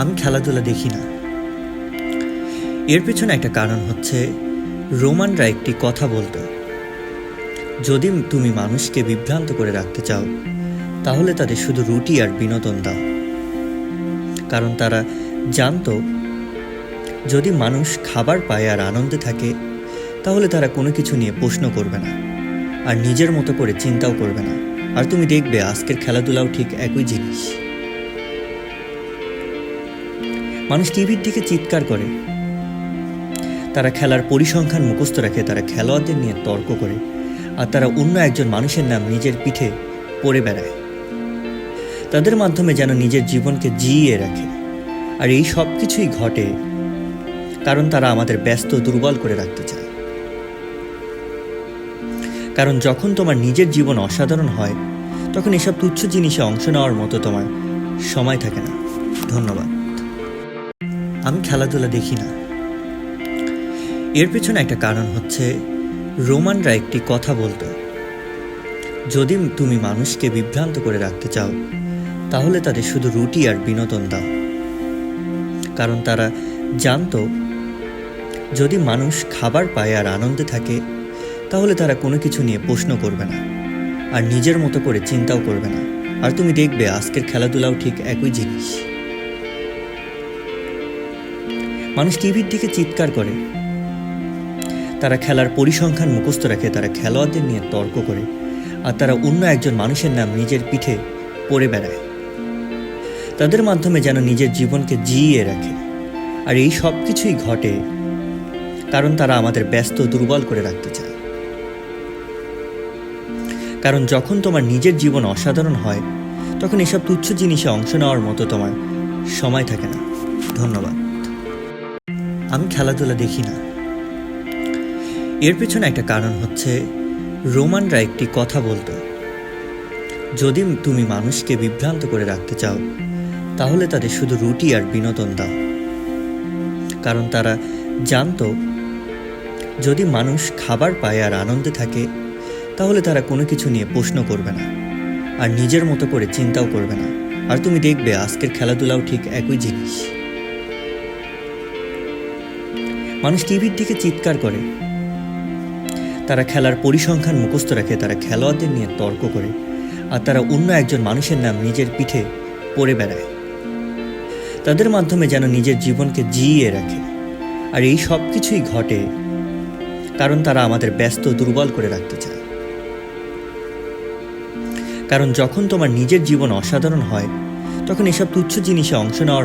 আমি খেলাধুলা দেখি না। এর পেছনে একটা কারণ হচ্ছে, রোমানরা একটি কথা বলতো, যদি তুমি মানুষকে বিভ্রান্ত করে রাখতে চাও তাহলে তাদের শুধু রুটি আর বিনোদন দাও। কারণ তারা জানতো, যদি মানুষ খাবার পায় আর আনন্দে থাকে তাহলে তারা কোনো কিছু নিয়ে প্রশ্ন করবে না আর নিজের মতো করে চিন্তাও করবে না। আর তুমি দেখবে আজকের খেলাধুলাও ঠিক একই জিনিস। মানুষ টিভির দিকে চিৎকার করে, তারা খেলার পরিসংখ্যান মুখস্থ রাখে, তারা খেলোয়াড়দের নিয়ে তর্ক করে, আর তারা অন্য একজন মানুষের নাম নিজের পিঠে পড়ে বেড়ায়। তাদের মাধ্যমে যেন নিজের জীবনকে জিইয়ে রাখে। আর এই সব কিছুই ঘটে কারণ তারা আমাদের ব্যস্ত দুর্বল করে রাখতে চায়। কারণ যখন তোমার নিজের জীবন অসাধারণ হয় তখন এসব তুচ্ছ জিনিসে অংশ নেওয়ার মতো তোমার সময় থাকে না। ধন্যবাদ। আমি খেলাধুলা দেখি না। এর পেছনে একটা কারণ হচ্ছে, রোমানরা একটি কথা বলতো, যদি তুমি মানুষকে বিভ্রান্ত করে রাখতে চাও তাহলে তাদের শুধু রুটি আর বিনোদন দাও। কারণ তারা জানতো, যদি মানুষ খাবার পায় আর আনন্দে থাকে তাহলে তারা কোনো কিছু নিয়ে প্রশ্ন করবে না আর নিজের মতো করে চিন্তাও করবে না। আর তুমি দেখবে আজকের খেলাধুলাও ঠিক একই জিনিস। মানুষ টিভির দিকে চিৎকার করে, তারা খেলার পরিসংখ্যান মুখস্থ রাখে, তারা খেলোয়াড়দের নিয়ে তর্ক করে, আর তারা অন্য একজন মানুষের নাম নিজের পিঠে পড়ে বেড়ায়। তাদের মাধ্যমে যেন নিজের জীবনকে জিইয়ে রাখে। আর এই সব কিছুই ঘটে কারণ তারা আমাদের ব্যস্ত দুর্বল করে রাখতে চায়। কারণ যখন তোমার নিজের জীবন অসাধারণ হয় তখন এসব তুচ্ছ জিনিসে অংশ নেওয়ার মতো তোমার সময় থাকে না। ধন্যবাদ। আমি খেলাধুলা দেখি না। এর পেছনে একটা কারণ হচ্ছে, রোমানরা একটি কথা বলতো, যদি তুমি মানুষকে বিভ্রান্ত করে রাখতে চাও তাহলে তাদের শুধু রুটি আর বিনোদন দাও। কারণ তারা জানতো, যদি মানুষ খাবার পায় আর আনন্দে থাকে তাহলে তারা কোনো কিছু নিয়ে প্রশ্ন করবে না আর নিজের মতো করে চিন্তাও করবে না। আর তুমি দেখবে আজকের খেলাধুলাও ঠিক একই জিনিস। মানুষ টিভির দিকে চিৎকার করে, তারা খেলার পরিসংখ্যান মুখস্থ রাখে, তারা খেলোয়াড়দের নিয়ে তর্ক করে, আর তারা অন্য একজন মানুষের নাম নিজের পিঠে পড়ে বেড়ায়। তাদের মাধ্যমে যেন নিজের জীবনকে জিইয়ে রাখে। আর এই সব কিছুই ঘটে কারণ তারা আমাদের ব্যস্ত দুর্বল করে রাখতে চায়। কারণ যখন তোমার নিজের জীবন অসাধারণ হয় তখন এসব তুচ্ছ জিনিসে অংশ নেওয়ার